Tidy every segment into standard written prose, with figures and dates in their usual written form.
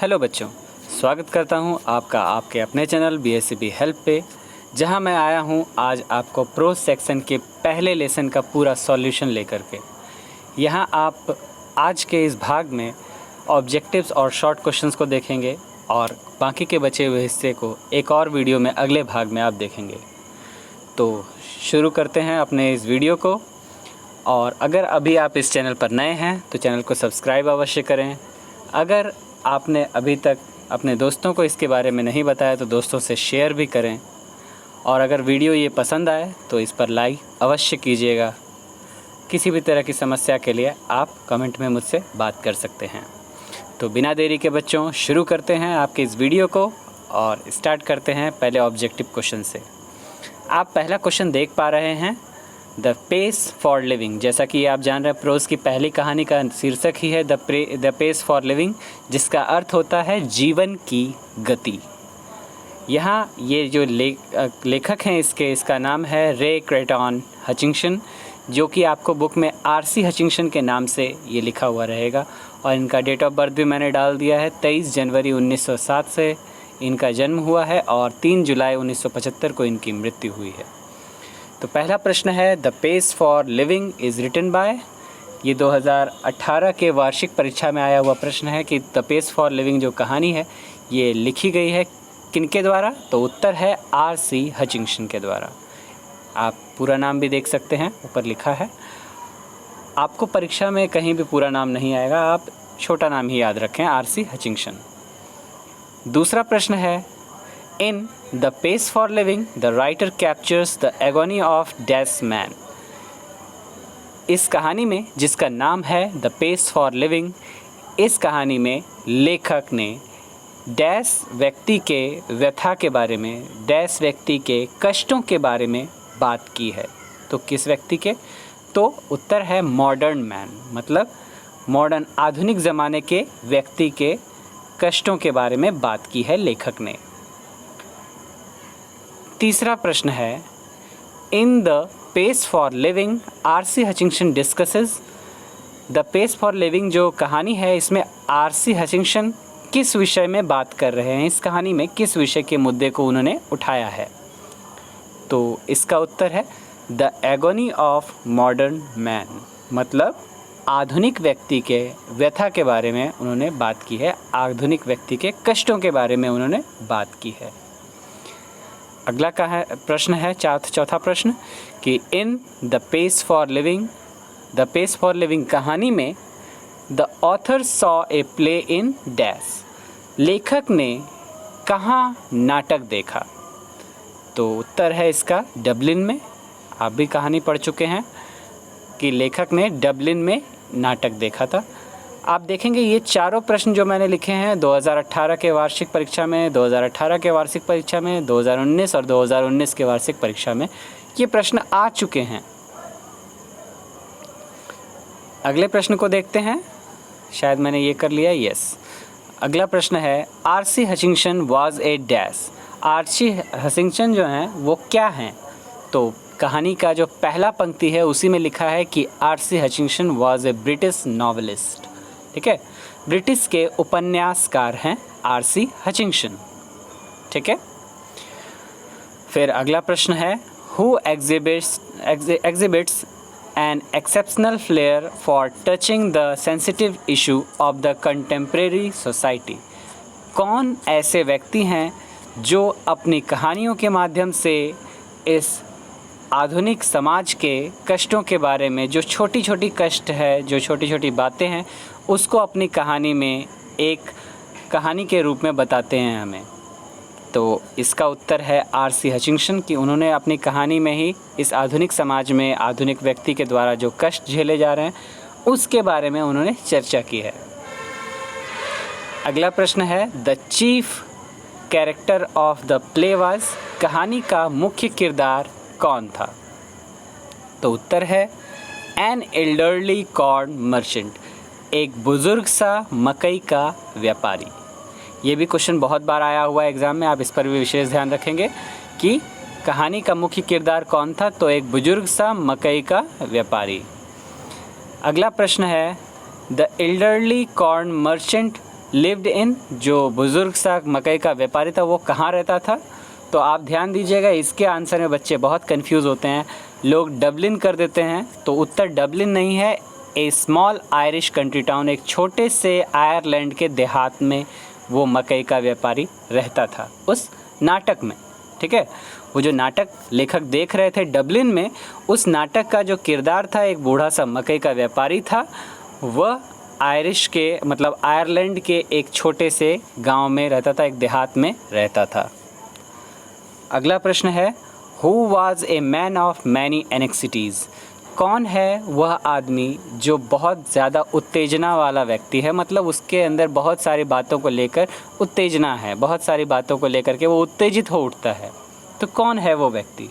Hello बच्चों, स्वागत करता हूं आपका आपके अपने चैनल BSCB हेल्प पे, जहां मैं आया हूं आज आपको प्रोज सेक्शन के पहले लेसन का पूरा सॉल्यूशन लेकर के। यहां आप आज के इस भाग में ऑब्जेक्टिव्स और शॉर्ट क्वेश्चंस को देखेंगे और बाकी के बचे हुए हिस्से को एक और वीडियो में अगले भाग में आप देखेंगे। तो शुरू करते हैं अपने इस वीडियो को। और अगर अभी आप इस चैनल पर नए हैं तो चैनल को सब्सक्राइब अवश्य करें। अगर आपने अभी तक अपने दोस्तों को इसके बारे में नहीं बताया तो दोस्तों से शेयर भी करें। और अगर वीडियो ये पसंद आए तो इस पर लाइक अवश्य कीजिएगा। किसी भी तरह की समस्या के लिए आप कमेंट में मुझसे बात कर सकते हैं। तो बिना देरी के बच्चों शुरू करते हैं आपके इस वीडियो को और स्टार्ट करते हैं पहले ऑब्जेक्टिव क्वेश्चन से। आप पहला क्वेश्चन देख पा रहे हैं, द पेस फॉर लिविंग। जैसा कि आप जान रहे हैं प्रोज की पहली कहानी का शीर्षक ही है द पेस फॉर लिविंग, जिसका अर्थ होता है जीवन की गति। यहाँ ये जो लेखक हैं इसका नाम है रे क्रेटन हचिंसन, जो कि आपको बुक में RC हचिंसन के नाम से ये लिखा हुआ रहेगा। और इनका डेट ऑफ बर्थ भी मैंने डाल दिया है, 23 जनवरी 1907 से इनका जन्म हुआ है और 3 जुलाई 1975 को इनकी मृत्यु हुई है। तो पहला प्रश्न है, the pace for living is written by. ये 2018 के वार्षिक परीक्षा में आया हुआ प्रश्न है कि द पेस फॉर लिविंग जो कहानी है ये लिखी गई है किनके द्वारा। तो उत्तर है RC हचिंसन के द्वारा। आप पूरा नाम भी देख सकते हैं, ऊपर लिखा है। आपको परीक्षा में कहीं भी पूरा नाम नहीं आएगा, आप छोटा नाम ही याद रखें, RC हचिंसन। दूसरा प्रश्न है, in the pace for living the writer captures the agony of dash man. इस कहानी में जिसका नाम है द पेस फॉर लिविंग, इस कहानी में लेखक ने डैश व्यक्ति के व्यथा के बारे में, डैश व्यक्ति के कष्टों के बारे में बात की है। तो किस व्यक्ति के? तो उत्तर है मॉडर्न मैन, मतलब मॉडर्न आधुनिक ज़माने के व्यक्ति के कष्टों के बारे में बात की है लेखक ने। तीसरा प्रश्न है, in the pace for living RC Hutchinson discusses. The pace for living जो कहानी है इसमें RC हचिंसन किस विषय में बात कर रहे हैं, इस कहानी में किस विषय के मुद्दे को उन्होंने उठाया है। तो इसका उत्तर है the agony of modern man, मतलब आधुनिक व्यक्ति के व्यथा के बारे में उन्होंने बात की है, आधुनिक व्यक्ति के कष्टों के बारे में उन्होंने बात की है। अगला प्रश्न है चौथा प्रश्न कि in the pace for living कहानी में the author saw a play in dash. लेखक ने कहाँ नाटक देखा? तो उत्तर है इसका डबलिन में। आप भी कहानी पढ़ चुके हैं कि लेखक ने डबलिन में नाटक देखा था। आप देखेंगे ये चारों प्रश्न जो मैंने लिखे हैं 2018 के वार्षिक परीक्षा में, 2018 के वार्षिक परीक्षा में, 2019 और 2019 के वार्षिक परीक्षा में ये प्रश्न आ चुके हैं। अगले प्रश्न को देखते हैं, शायद मैंने ये कर लिया, यस। अगला प्रश्न है, RC Hutchinson was a dash. RC Hutchinson जो हैं वो क्या हैं? तो कहानी का जो पहला पंक्ति है उसी में लिखा है कि RC Hutchinson was a British novelist. ठीक है, ब्रिटिश के उपन्यासकार हैं RC हचिंसन। ठीक है। फिर अगला प्रश्न है, who exhibits an exceptional flare for touching the sensitive issue of the contemporary society. कौन ऐसे व्यक्ति हैं जो अपनी कहानियों के माध्यम से इस आधुनिक समाज के कष्टों के बारे में, जो छोटी छोटी कष्ट है, जो छोटी छोटी बातें हैं, उसको अपनी कहानी में एक कहानी के रूप में बताते हैं हमें। तो इसका उत्तर है RC हचिंसन कि उन्होंने अपनी कहानी में ही इस आधुनिक समाज में आधुनिक व्यक्ति के द्वारा जो कष्ट झेले जा रहे हैं उसके बारे में उन्होंने चर्चा की है। अगला प्रश्न है, the chief character of the play was. कहानी का मुख्य किरदार कौन था? तो उत्तर है एन एल्डरली कॉर्न मर्चेंट, एक बुजुर्ग सा मकई का व्यापारी। ये भी क्वेश्चन बहुत बार आया हुआ है एग्ज़ाम में, आप इस पर भी विशेष ध्यान रखेंगे कि कहानी का मुख्य किरदार कौन था। तो एक बुजुर्ग सा मकई का व्यापारी। अगला प्रश्न है, the elderly corn merchant lived in, जो बुज़ुर्ग सा मकई का व्यापारी था वो कहाँ रहता था? तो आप ध्यान दीजिएगा, इसके आंसर में बच्चे बहुत कंफ्यूज होते हैं, लोग डबलिन कर देते हैं। तो उत्तर डबलिन नहीं है, ए स्मॉल आयरिश कंट्री टाउन, एक छोटे से आयरलैंड के देहात में वो मकई का व्यापारी रहता था उस नाटक में। ठीक है, वो जो नाटक लेखक देख रहे थे डबलिन में, उस नाटक का जो किरदार था एक बूढ़ा सा मकई का व्यापारी था, वह आयरिश के मतलब आयरलैंड के एक छोटे से गांव में रहता था, एक देहात में रहता था। अगला प्रश्न है, who was a man of many anxieties, कौन है वह आदमी जो बहुत ज़्यादा उत्तेजना वाला व्यक्ति है, मतलब उसके अंदर बहुत सारी बातों को लेकर उत्तेजना है, बहुत सारी बातों को लेकर के वो उत्तेजित हो उठता है। तो कौन है वो व्यक्ति?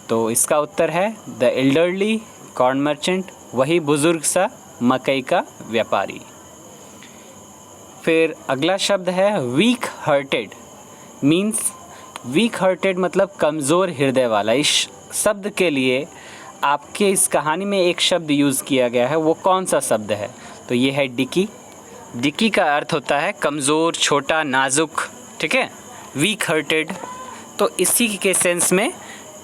तो इसका उत्तर है द एल्डरली कॉर्न मर्चेंट, वही बुज़ुर्ग सा मकई का व्यापारी। फिर अगला शब्द है week hearted, means week hearted मतलब कमज़ोर हृदय वाला। इस शब्द के लिए आपके इस कहानी में एक शब्द यूज़ किया गया है, वो कौन सा शब्द है? तो ये है डिकी। डिकी का अर्थ होता है कमज़ोर, छोटा, नाजुक। ठीक है, वीक हार्टेड, तो इसी के सेंस में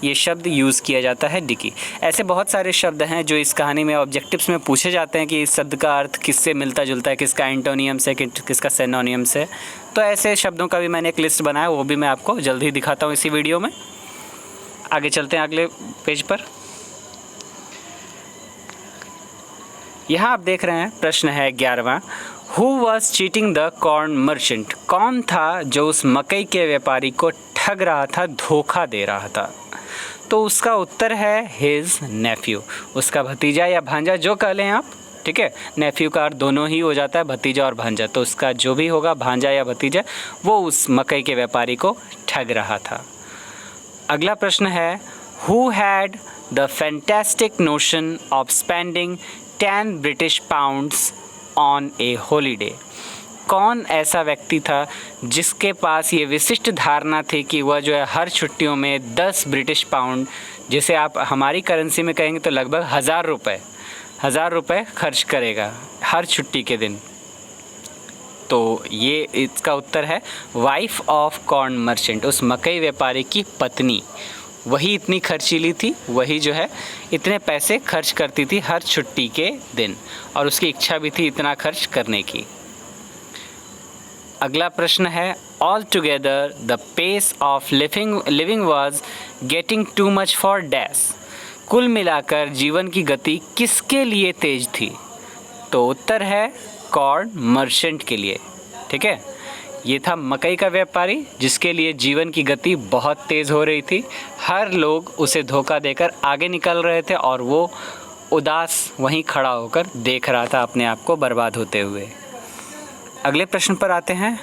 ये शब्द यूज़ किया जाता है डिकी। ऐसे बहुत सारे शब्द हैं जो इस कहानी में ऑब्जेक्टिव्स में पूछे जाते हैं कि इस शब्द का अर्थ किससे मिलता जुलता है, किसका एंटोनियम से, किसका सिनोनियम से। तो ऐसे शब्दों का भी मैंने एक लिस्ट बनाया, वो भी मैं आपको जल्द ही दिखाता हूँ इसी वीडियो में। आगे चलते हैं अगले पेज पर। यहाँ आप देख रहे हैं प्रश्न है 11वां, who was cheating the corn merchant, कौन था जो उस मकई के व्यापारी को ठग रहा था, धोखा दे रहा था? तो उसका उत्तर है हिज नेफ्यू, उसका भतीजा या भांजा जो कह लें आप। ठीक है, नेफ्यू का अर्थ दोनों ही हो जाता है, भतीजा और भांजा, तो उसका जो भी होगा भांजा या भतीजा, वो उस मकई के व्यापारी को ठग रहा था। अगला प्रश्न है, who had the fantastic notion of spending 10 British pounds on A holiday, कौन ऐसा व्यक्ति था जिसके पास ये विशिष्ट धारणा थी कि वह जो है हर छुट्टियों में 10 ब्रिटिश पाउंड, जिसे आप हमारी करेंसी में कहेंगे तो लगभग 1000 रुपये खर्च करेगा हर छुट्टी के दिन? तो ये इसका उत्तर है वाइफ ऑफ कॉर्न मर्चेंट, उस मकई व्यापारी की पत्नी, वही इतनी खर्चीली थी, वही जो है इतने पैसे खर्च करती थी हर छुट्टी के दिन, और उसकी इच्छा भी थी इतना खर्च करने की। अगला प्रश्न है, all together the pace of living was getting too much for dash, कुल मिलाकर जीवन की गति किसके लिए तेज थी? तो उत्तर है कॉर्न मर्चेंट के लिए। ठीक है, ये था मकई का व्यापारी जिसके लिए जीवन की गति बहुत तेज़ हो रही थी, हर लोग उसे धोखा देकर आगे निकल रहे थे और वो उदास वहीं खड़ा होकर देख रहा था अपने आप को बर्बाद होते हुए। अगले प्रश्न पर आते हैं,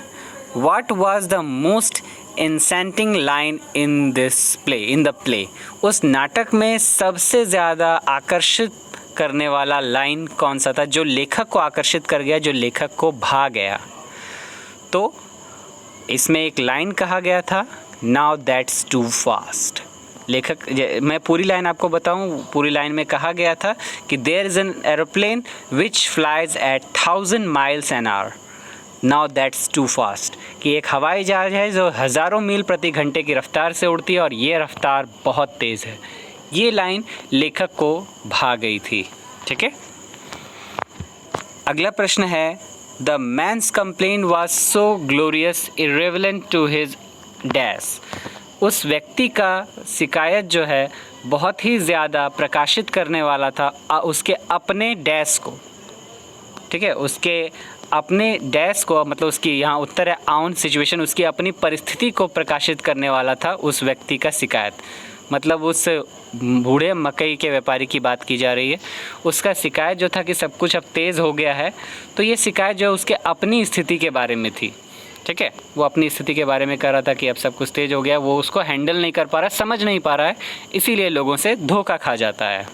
what was the most interesting line in the play, उस नाटक में सबसे ज़्यादा आकर्षित करने वाला लाइन कौन सा था, जो लेखक को आकर्षित कर गया, जो लेखक को भा गया? तो इसमें एक लाइन कहा गया था, नाउ दैट्स टू फास्ट। लेखक, मैं पूरी लाइन आपको बताऊं, पूरी लाइन में कहा गया था कि there is an aeroplane which flies at 1000 miles an hour, now that's too fast, कि एक हवाई जहाज है जो हज़ारों मील प्रति घंटे की रफ्तार से उड़ती है और ये रफ्तार बहुत तेज़ है। ये लाइन लेखक को भा गई थी। ठीक है, अगला प्रश्न है, the man's complain was so glorious irrelevant to his dash, उस व्यक्ति का शिकायत जो है बहुत ही ज़्यादा प्रकाशित करने वाला था उसके अपने डैश को। ठीक है, उसके अपने डैश को, मतलब उसकी, यहाँ उत्तर है आउन सिचुएशन, उसकी अपनी परिस्थिति को प्रकाशित करने वाला था उस व्यक्ति का शिकायत, मतलब उस बूढ़े मकई के व्यापारी की बात की जा रही है। उसका शिकायत जो था कि सब कुछ अब तेज़ हो गया है, तो ये शिकायत जो है उसके अपनी स्थिति के बारे में थी। ठीक है, वो अपनी स्थिति के बारे में कह रहा था कि अब सब कुछ तेज़ हो गया, वो उसको हैंडल नहीं कर पा रहा है, समझ नहीं पा रहा है, इसीलिए लोगों से धोखा खा जाता है।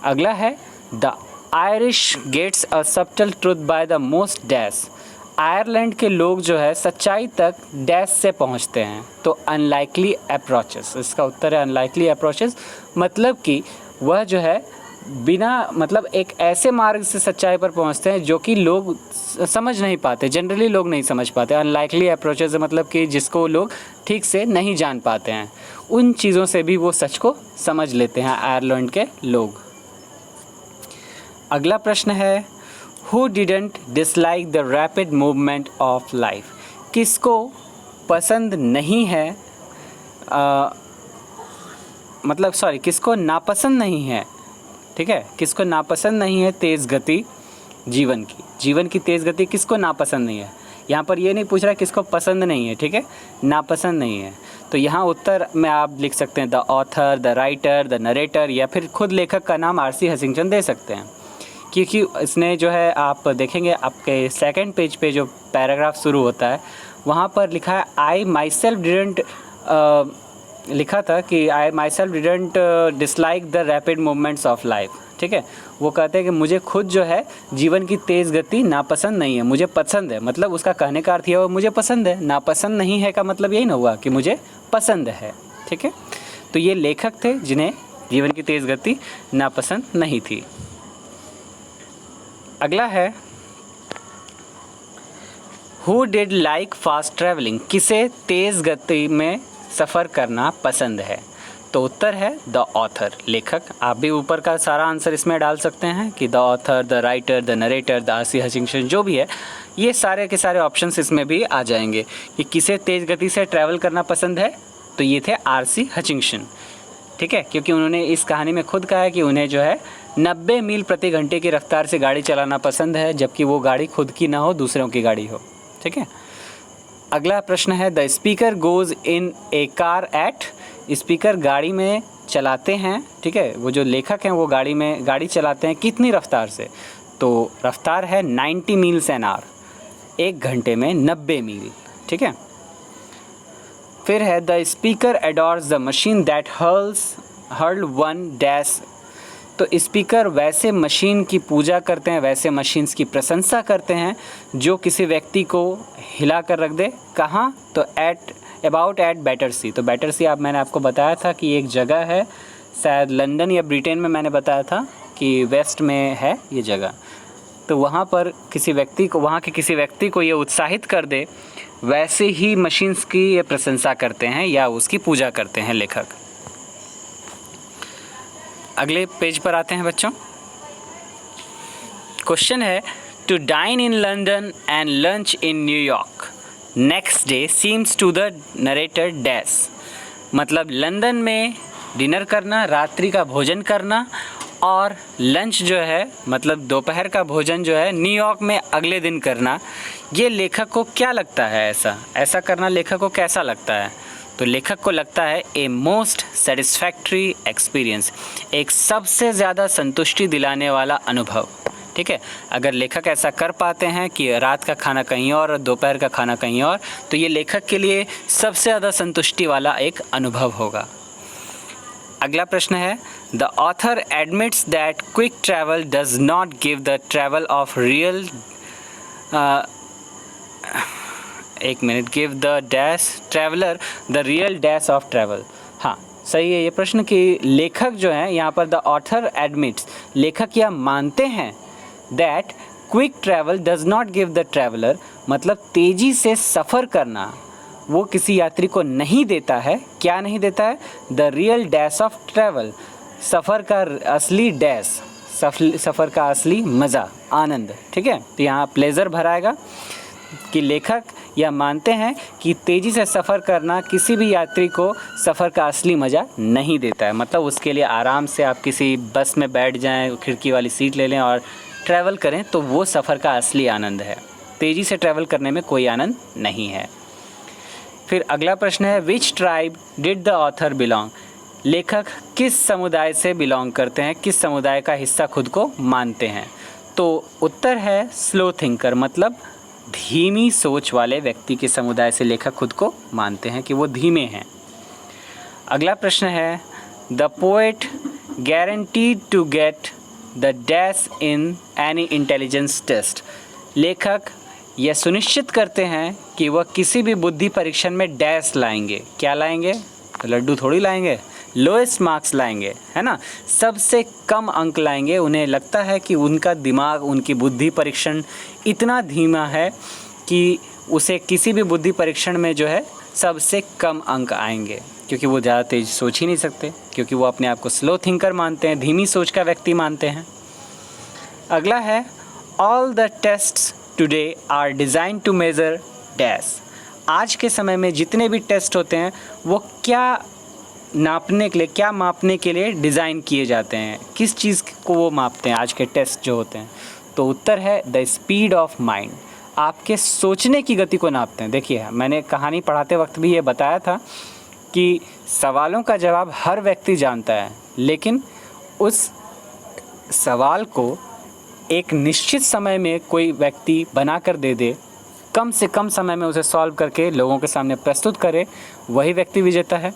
अगला है, the Irish gets a subtle truth by the most dash, Ireland के लोग जो है सच्चाई तक डैश से पहुंचते हैं। तो अनलाइकली अप्रोचेस, इसका उत्तर है अनलाइकली अप्रोचेस, मतलब कि वह जो है बिना मतलब एक ऐसे मार्ग से सच्चाई पर पहुंचते हैं जो कि लोग समझ नहीं पाते, जनरली लोग नहीं समझ पाते। अनलाइकली अप्रोचेस मतलब कि जिसको लोग ठीक से नहीं जान पाते हैं, उन चीज़ों से भी वो सच को समझ लेते हैं आयरलैंड के लोग। अगला प्रश्न है, who didn't dislike the rapid movement of life? किसको पसंद नहीं है किसको नापसंद नहीं है, ठीक है, किसको नापसंद नहीं है तेज़ गति जीवन की तेज़ गति किसको नापसंद नहीं है? यहाँ पर ये नहीं पूछ रहा किसको पसंद नहीं है, ठीक है, नापसंद नहीं है। तो यहाँ उत्तर में आप लिख सकते हैं the author, the writer, the narrator, या फिर खुद लेखक का नाम आर सी हचिंसन दे सकते हैं, क्योंकि इसने जो है आप देखेंगे आपके सेकंड पेज पे जो पैराग्राफ शुरू होता है वहाँ पर लिखा है आई माई सेल्फ डिडंट लिखा था कि I myself didn't dislike the rapid movements of life, ठीक है। वो कहते हैं कि मुझे खुद जो है जीवन की तेज़ गति नापसंद नहीं है, मुझे पसंद है। मतलब उसका कहने का अर्थ यह हुआ मुझे पसंद है, नापसंद नहीं है का मतलब यही ना हुआ कि मुझे पसंद है, ठीक है। तो ये लेखक थे जिन्हें जीवन की तेज़ गति नापसंद नहीं थी। अगला है, who did like fast travelling? किसे तेज़ गति में सफ़र करना पसंद है? तो उत्तर है द ऑथर, लेखक। आप भी ऊपर का सारा आंसर इसमें डाल सकते हैं कि the author, the writer, the narrator, the R C Hutchinson, जो भी है ये सारे के सारे ऑप्शंस इसमें भी आ जाएंगे कि किसे तेज़ गति से ट्रैवल करना पसंद है। तो ये थे आर सी हचिंसन, ठीक है, क्योंकि उन्होंने इस कहानी में खुद कहा है कि उन्हें जो है 90 मील प्रति घंटे की रफ्तार से गाड़ी चलाना पसंद है, जबकि वो गाड़ी खुद की ना हो, दूसरों की गाड़ी हो, ठीक है। अगला प्रश्न है, the speaker goes in A car eight? Speaker गाड़ी में चलाते हैं, ठीक है, वो जो लेखक हैं वो गाड़ी चलाते हैं कितनी रफ्तार से? तो रफ्तार है 90 मील्स एन आवर, 1 घंटे में 90 मील, ठीक है। फिर है, the speaker adores the machine that hurl one dash? तो स्पीकर वैसे मशीन की पूजा करते हैं, वैसे मशीन्स की प्रशंसा करते हैं जो किसी व्यक्ति को हिला कर रख दे। कहाँ? तो एट बैटरसी। तो बैटरसी मैंने आपको बताया था कि एक जगह है, शायद लंदन या ब्रिटेन में, मैंने बताया था कि वेस्ट में है ये जगह। तो वहाँ पर वहाँ के किसी व्यक्ति को ये उत्साहित कर दे, वैसे ही मशीन्स की ये प्रशंसा करते हैं या उसकी पूजा करते हैं लेखक। अगले पेज पर आते हैं बच्चों। क्वेश्चन है, to dine in London and lunch in New York next day seems to the narrator dash? मतलब लंदन में डिनर करना, रात्रि का भोजन करना, और लंच जो है मतलब दोपहर का भोजन जो है न्यूयॉर्क में अगले दिन करना, ये लेखक को क्या लगता है? ऐसा करना लेखक को कैसा लगता है? तो लेखक को लगता है ए मोस्ट सेटिस्फैक्ट्री एक्सपीरियंस, एक सबसे ज़्यादा संतुष्टि दिलाने वाला अनुभव, ठीक है। अगर लेखक ऐसा कर पाते हैं कि रात का खाना कहीं और दोपहर का खाना कहीं और, तो ये लेखक के लिए सबसे ज़्यादा संतुष्टि वाला एक अनुभव होगा। अगला प्रश्न है, the author admits that quick travel does not give the travel of real give the dash traveller the real dash of travel. हाँ, सही है ये प्रश्न कि लेखक जो है यहाँ पर द ऑथर एडमिट्स, लेखक यह मानते हैं that quick travel does not give the traveller, मतलब तेज़ी से सफ़र करना वो किसी यात्री को नहीं देता है। क्या नहीं देता है? The real dash of travel, सफ़र का असली डैश, सफ़र का असली मज़ा, आनंद, ठीक है। तो यहाँ प्लेजर भराएगा कि लेखक यह मानते हैं कि तेज़ी से सफ़र करना किसी भी यात्री को सफ़र का असली मज़ा नहीं देता है। मतलब उसके लिए आराम से आप किसी बस में बैठ जाएं, खिड़की वाली सीट ले लें और ट्रैवल करें, तो वो सफ़र का असली आनंद है। तेज़ी से ट्रैवल करने में कोई आनंद नहीं है। फिर अगला प्रश्न है, which tribe did the author belong? लेखक किस समुदाय से बिलोंग करते हैं, किस समुदाय का हिस्सा खुद को मानते हैं? तो उत्तर है स्लो थिंकर, मतलब धीमी सोच वाले व्यक्ति के समुदाय से लेखक खुद को मानते हैं कि वो धीमे हैं। अगला प्रश्न है, the poet guaranteed to get the dash in any intelligence test? लेखक यह सुनिश्चित करते हैं कि वह किसी भी बुद्धि परीक्षण में डैश लाएंगे। क्या लाएंगे? तो लड्डू थोड़ी लाएंगे, लोएस्ट मार्क्स लाएंगे, है ना, सबसे कम अंक लाएंगे, उन्हें लगता है कि उनका दिमाग, उनकी बुद्धि परीक्षण इतना धीमा है कि उसे किसी भी बुद्धि परीक्षण में जो है सबसे कम अंक आएंगे, क्योंकि वो ज़्यादा तेज सोच ही नहीं सकते, क्योंकि वो अपने आप को स्लो थिंकर मानते हैं, धीमी सोच का व्यक्ति मानते हैं। अगला है all the tests today are design to measure dash. आज के समय में जितने भी टेस्ट होते हैं वो क्या नापने के लिए, क्या मापने के लिए डिज़ाइन किए जाते हैं, किस चीज़ को वो मापते हैं आज के टेस्ट जो होते हैं? तो उत्तर है द स्पीड ऑफ माइंड, आपके सोचने की गति को नापते हैं। देखिए, मैंने कहानी पढ़ाते वक्त भी ये बताया था कि सवालों का जवाब हर व्यक्ति जानता है, लेकिन उस सवाल को एक निश्चित समय में कोई व्यक्ति बना कर दे दे, कम से कम समय में उसे सॉल्व करके लोगों के सामने प्रस्तुत करे, वही व्यक्ति विजेता है।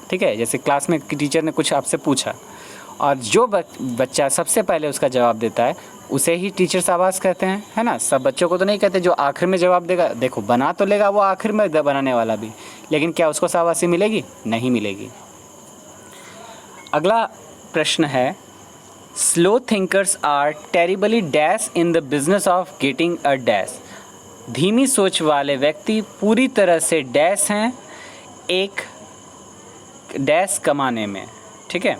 ठीक है, जैसे क्लास में टीचर ने कुछ आपसे पूछा और जो बच्चा सबसे पहले उसका जवाब देता है उसे ही टीचर शाबाश कहते हैं, है ना। सब बच्चों को तो नहीं कहते जो आखिर में जवाब देगा। देखो, बना तो लेगा वो आखिर में बनाने वाला भी, लेकिन क्या उसको शाबाशी मिलेगी? नहीं मिलेगी। अगला प्रश्न है slow thinkers are terribly dash in the business of getting a dash. धीमी सोच वाले व्यक्ति पूरी तरह से डैश हैं एक डैश कमाने में। ठीक है,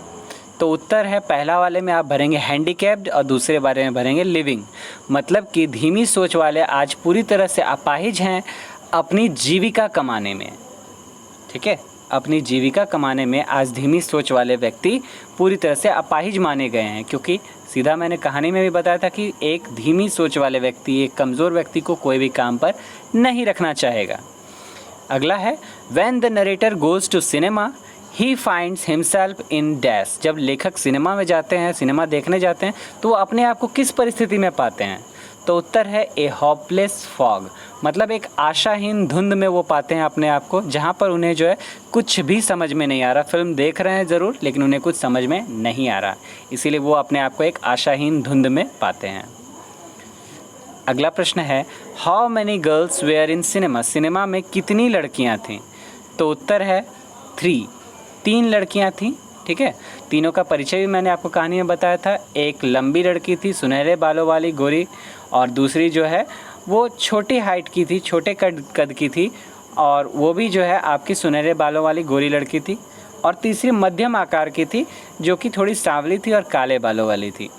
तो उत्तर है पहला वाले में आप भरेंगे हैंडीकैप्ड और दूसरे बारे में भरेंगे लिविंग। मतलब कि धीमी सोच वाले आज पूरी तरह से अपाहिज हैं अपनी जीविका कमाने में। ठीक है, अपनी जीविका कमाने में आज धीमी सोच वाले व्यक्ति पूरी तरह से अपाहिज माने गए हैं, क्योंकि सीधा मैंने कहानी में भी बताया था कि एक धीमी सोच वाले व्यक्ति, एक कमज़ोर व्यक्ति को कोई भी काम पर नहीं रखना चाहेगा। अगला है when the narrator goes to cinema he finds himself in dash. जब लेखक सिनेमा में जाते हैं, सिनेमा देखने जाते हैं, तो वो अपने आप को किस परिस्थिति में पाते हैं? तो उत्तर है ए होपलेस फॉग। मतलब एक आशाहीन धुंध में वो पाते हैं अपने आप को, जहाँ पर उन्हें जो है कुछ भी समझ में नहीं आ रहा। फिल्म देख रहे हैं ज़रूर, लेकिन उन्हें कुछ समझ में नहीं आ रहा, इसीलिए वो अपने आप को एक आशाहीन धुंध में पाते हैं। अगला प्रश्न है how many girls were in cinema. Cinema में कितनी लड़कियाँ थीं? तो उत्तर है 3 लड़कियाँ थीं। ठीक है, तीनों का परिचय भी मैंने आपको कहानी में बताया था। एक लंबी लड़की थी, सुनहरे बालों वाली गोरी, और दूसरी जो है वो छोटी हाइट की थी, छोटे कद की थी, और वो भी जो है आपकी सुनहरे बालों वाली गोरी लड़की थी। और तीसरी मध्यम आकार की थी, जो कि थोड़ी सांवली थी और काले बालों वाली थी,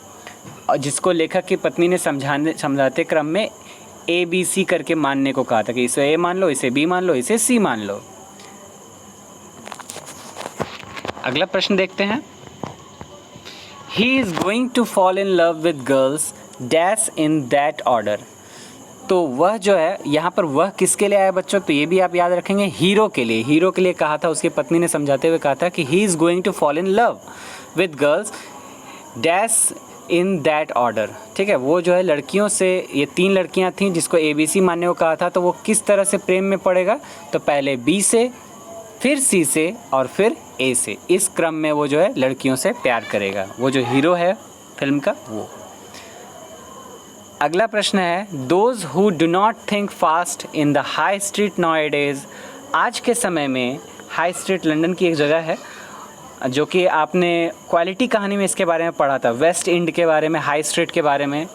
और जिसको लेखक की पत्नी ने समझाते क्रम में ABC करके मानने को कहा था कि इसे A मान लो, इसे B मान लो, इसे C मान लो। अगला प्रश्न देखते हैं he is going to fall in love with girls dash in that order. तो वह जो है यहाँ पर वह किसके लिए आया बच्चों? तो ये भी आप याद रखेंगे, हीरो के लिए। हीरो के लिए कहा था, उसकी पत्नी ने समझाते हुए कहा था कि he is going to fall in love with girls dash in that order. ठीक है, वो जो है लड़कियों से, ये 3 लड़कियाँ थीं जिसको ABC मानने को कहा था, तो वो किस तरह से प्रेम में पड़ेगा? तो पहले B से, फिर C से, और फिर A से। इस क्रम में वो जो है लड़कियों से प्यार करेगा, वो जो हीरो है फिल्म का वो। अगला प्रश्न है those who do not think fast in the high street now days. आज के समय में हाई स्ट्रीट लंदन की एक जगह है, जो कि आपने क्वालिटी कहानी में इसके बारे में पढ़ा था, वेस्ट एंड के बारे में, हाई स्ट्रीट के बारे में।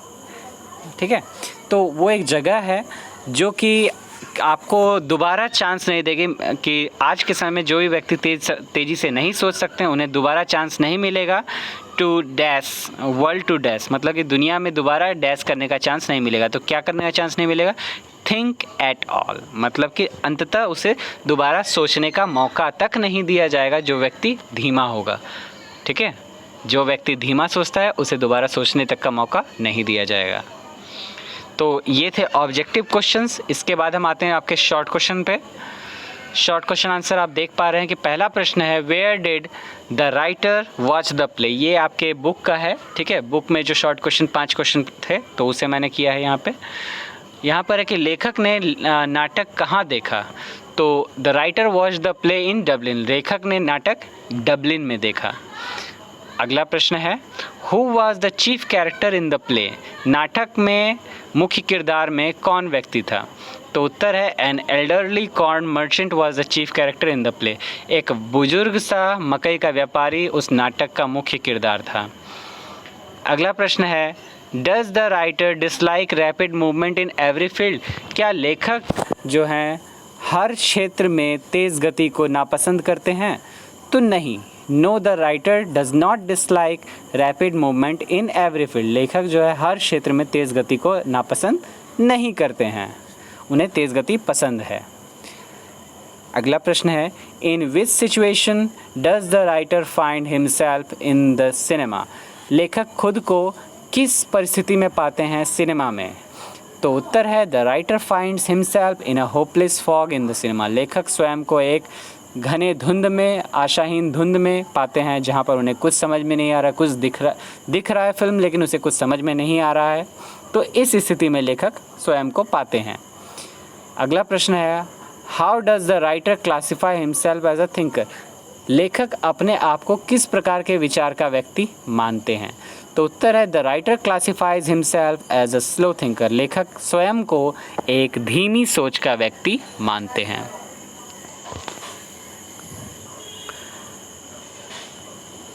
ठीक है, तो वो एक जगह है जो कि आपको दोबारा चांस नहीं देगी, कि आज के समय में जो भी व्यक्ति तेज़ी से नहीं सोच सकते हैं उन्हें दोबारा चांस नहीं मिलेगा to dash, world to dash, मतलब कि दुनिया में दोबारा डैश करने का चांस नहीं मिलेगा। तो क्या करने का चांस नहीं मिलेगा? थिंक एट ऑल, मतलब कि अंततः उसे दोबारा सोचने का मौका तक नहीं दिया जाएगा जो व्यक्ति धीमा होगा। ठीक है, जो व्यक्ति धीमा सोचता है उसे दोबारा सोचने तक का मौका नहीं दिया जाएगा। तो ये थे ऑब्जेक्टिव क्वेश्चंस। इसके बाद हम आते हैं आपके शॉर्ट क्वेश्चन पे। शॉर्ट क्वेश्चन आंसर आप देख पा रहे हैं कि पहला प्रश्न है where did the writer watch the play. ये आपके बुक का है। ठीक है, बुक में जो शॉर्ट क्वेश्चन 5 क्वेश्चन थे तो उसे मैंने किया है यहाँ पे। यहाँ पर है कि लेखक ने नाटक कहाँ देखा। तो the writer watch the play in Dublin, लेखक ने नाटक डबलिन में देखा। अगला प्रश्न है who was the chief character in the play. नाटक में मुख्य किरदार में कौन व्यक्ति था? तो उत्तर है an elderly corn merchant was the chief character in the play. एक बुजुर्ग सा मकई का व्यापारी उस नाटक का मुख्य किरदार था। अगला प्रश्न है does the writer dislike rapid movement in every field. क्या लेखक जो हैं हर क्षेत्र में तेज़ गति को नापसंद करते हैं? तो नहीं, know the writer does not dislike rapid movement in every field. लेखक जो है हर क्षेत्र में तेज़ गति को नापसंद नहीं करते हैं, उन्हें तेज़ गति पसंद है। अगला प्रश्न है in which situation does the writer find himself in the cinema. लेखक खुद को किस परिस्थिति में पाते हैं सिनेमा में? तो उत्तर है the writer finds himself in a hopeless fog in the cinema. लेखक स्वयं को एक घने धुंध में, आशाहीन धुंध में पाते हैं जहां पर उन्हें कुछ समझ में नहीं आ रहा, कुछ दिख रहा है फिल्म लेकिन उसे कुछ समझ में नहीं आ रहा है। तो इस स्थिति में लेखक स्वयं को पाते हैं। अगला प्रश्न है how does the writer classify himself as a thinker. लेखक अपने आप को किस प्रकार के विचार का व्यक्ति मानते हैं? तो उत्तर है the writer classifies himself as a slow thinker. लेखक स्वयं को एक धीमी सोच का व्यक्ति मानते हैं।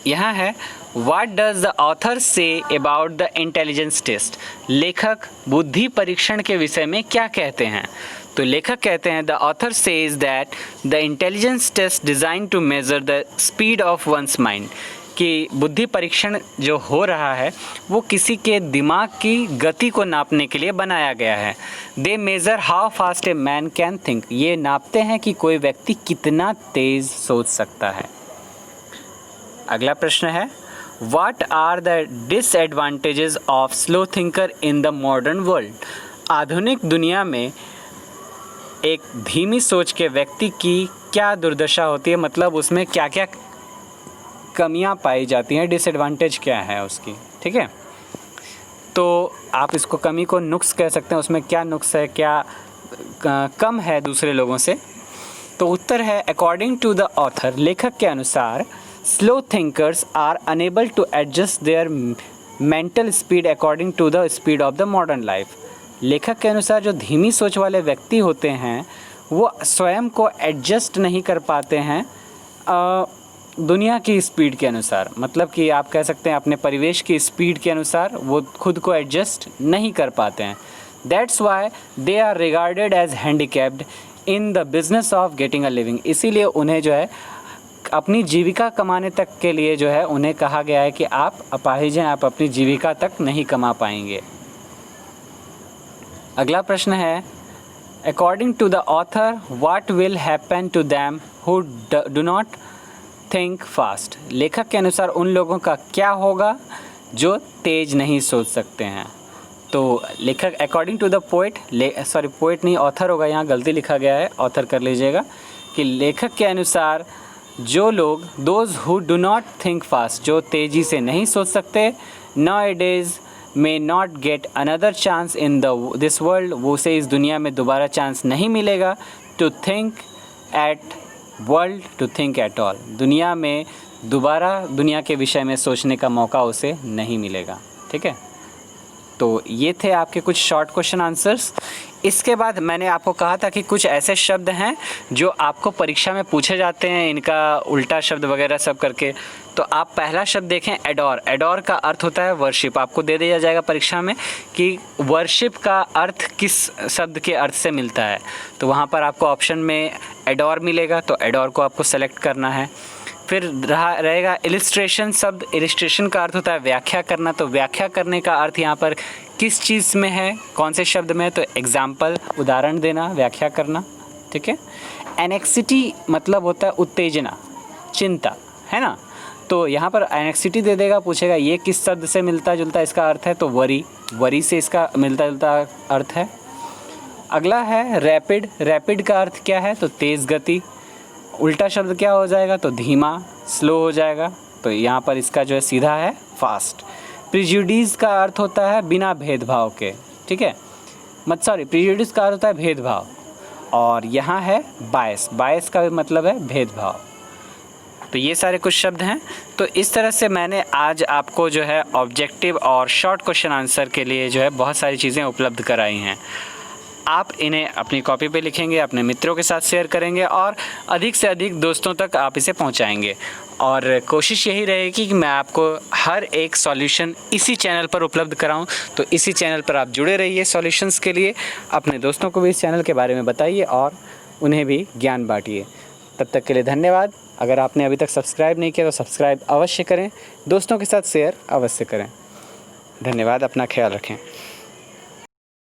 यहाँ है what does the author say about the intelligence test. लेखक बुद्धि परीक्षण के विषय में क्या कहते हैं? तो लेखक कहते हैं the author says that the intelligence test design to measure the speed of one's mind. कि बुद्धि परीक्षण जो हो रहा है वो किसी के दिमाग की गति को नापने के लिए बनाया गया है। They measure how fast a man can think. ये नापते हैं कि कोई व्यक्ति कितना तेज़ सोच सकता है। अगला प्रश्न है what are the disadvantages of slow thinker in the modern world. आधुनिक दुनिया में एक धीमी सोच के व्यक्ति की क्या दुर्दशा होती है, मतलब उसमें क्या क्या कमियां पाई जाती हैं, डिसएडवांटेज क्या है उसकी। ठीक है, तो आप इसको कमी को नुक्स कह सकते हैं। उसमें क्या नुक्स है, क्या कम है दूसरे लोगों से? तो उत्तर है अकॉर्डिंग टू द ऑथर। लेखक के अनुसार slow thinkers are unable to adjust their mental speed according to the speed of the modern life. लेखक के अनुसार जो धीमी सोच वाले व्यक्ति होते हैं वो स्वयं को एडजस्ट नहीं कर पाते हैं दुनिया की स्पीड के अनुसार। मतलब कि आप कह सकते हैं अपने परिवेश की स्पीड के अनुसार वो खुद को एडजस्ट नहीं कर पाते हैं। That's why they are regarded as handicapped in the business of getting a living. इसीलिए उन्हें जो है अपनी जीविका कमाने तक के लिए जो है उन्हें कहा गया है कि आप अपाहिज हैं, आप अपनी जीविका तक नहीं कमा पाएंगे। अगला प्रश्न है according to the author what will happen to them who do not think fast. लेखक के अनुसार उन लोगों का क्या होगा जो तेज नहीं सोच सकते हैं। तो लेखक according to the poet, poet नहीं ऑथर होगा, यहाँ गलती लिखा गया है, ऑथर कर लीजिएगा। कि लेखक के अनुसार जो लोग those who do not think fast, जो तेज़ी से नहीं सोच सकते, nowadays may not get another chance in this world, वो उसे इस दुनिया में दोबारा चांस नहीं मिलेगा to think at world, to think at all. दुनिया में दोबारा दुनिया के विषय में सोचने का मौका उसे नहीं मिलेगा। ठीक है, तो ये थे आपके कुछ शॉर्ट क्वेश्चन आंसर्स। इसके बाद मैंने आपको कहा था कि कुछ ऐसे शब्द हैं जो आपको परीक्षा में पूछे जाते हैं, इनका उल्टा शब्द वगैरह सब करके। तो आप पहला शब्द देखें एडोर। एडोर का अर्थ होता है वर्शिप। आपको दे दिया जाएगा परीक्षा में कि वर्शिप का अर्थ किस शब्द के अर्थ से मिलता है, तो वहाँ पर आपको ऑप्शन में एडोर मिलेगा, तो एडोर को आपको सेलेक्ट करना है। फिर रहेगा इलिस्ट्रेशन शब्द। इलिस्ट्रेशन का अर्थ होता है व्याख्या करना, तो व्याख्या करने का अर्थ यहाँ पर किस चीज़ में है, कौन से शब्द में है, तो एग्जाम्पल, उदाहरण देना, व्याख्या करना। ठीक है। एनेक्सिटी मतलब होता है उत्तेजना, चिंता, है ना। तो यहाँ पर एनेक्सिटी दे देगा, पूछेगा ये किस शब्द से मिलता जुलता इसका अर्थ है, तो वरी, वरी से इसका मिलता जुलता अर्थ है। अगला है रैपिड। रैपिड का अर्थ क्या है, तो तेज़ गति। उल्टा शब्द क्या हो जाएगा, तो धीमा, स्लो हो जाएगा, तो यहाँ पर इसका जो है सीधा है फास्ट। प्रिजुडिस का अर्थ होता है बिना भेदभाव के। ठीक है, प्रिजुडिस का अर्थ होता है भेदभाव, और यहाँ है बायस। बायस का मतलब है भेदभाव। तो ये सारे कुछ शब्द हैं। तो इस तरह से मैंने आज आपको जो है ऑब्जेक्टिव और शॉर्ट क्वेश्चन आंसर के लिए जो है बहुत सारी चीज़ें उपलब्ध कराई हैं। आप इन्हें अपनी कॉपी पे लिखेंगे, अपने मित्रों के साथ शेयर करेंगे और अधिक से अधिक दोस्तों तक आप इसे पहुंचाएंगे। और कोशिश यही रहेगी कि मैं आपको हर एक सॉल्यूशन इसी चैनल पर उपलब्ध कराऊं। तो इसी चैनल पर आप जुड़े रहिए सॉल्यूशंस के लिए। अपने दोस्तों को भी इस चैनल के बारे में बताइए और उन्हें भी ज्ञान बांटिए। तब तक के लिए धन्यवाद। अगर आपने अभी तक सब्सक्राइब नहीं किया तो सब्सक्राइब अवश्य करें, दोस्तों के साथ शेयर अवश्य करें। धन्यवाद, अपना ख्याल रखें।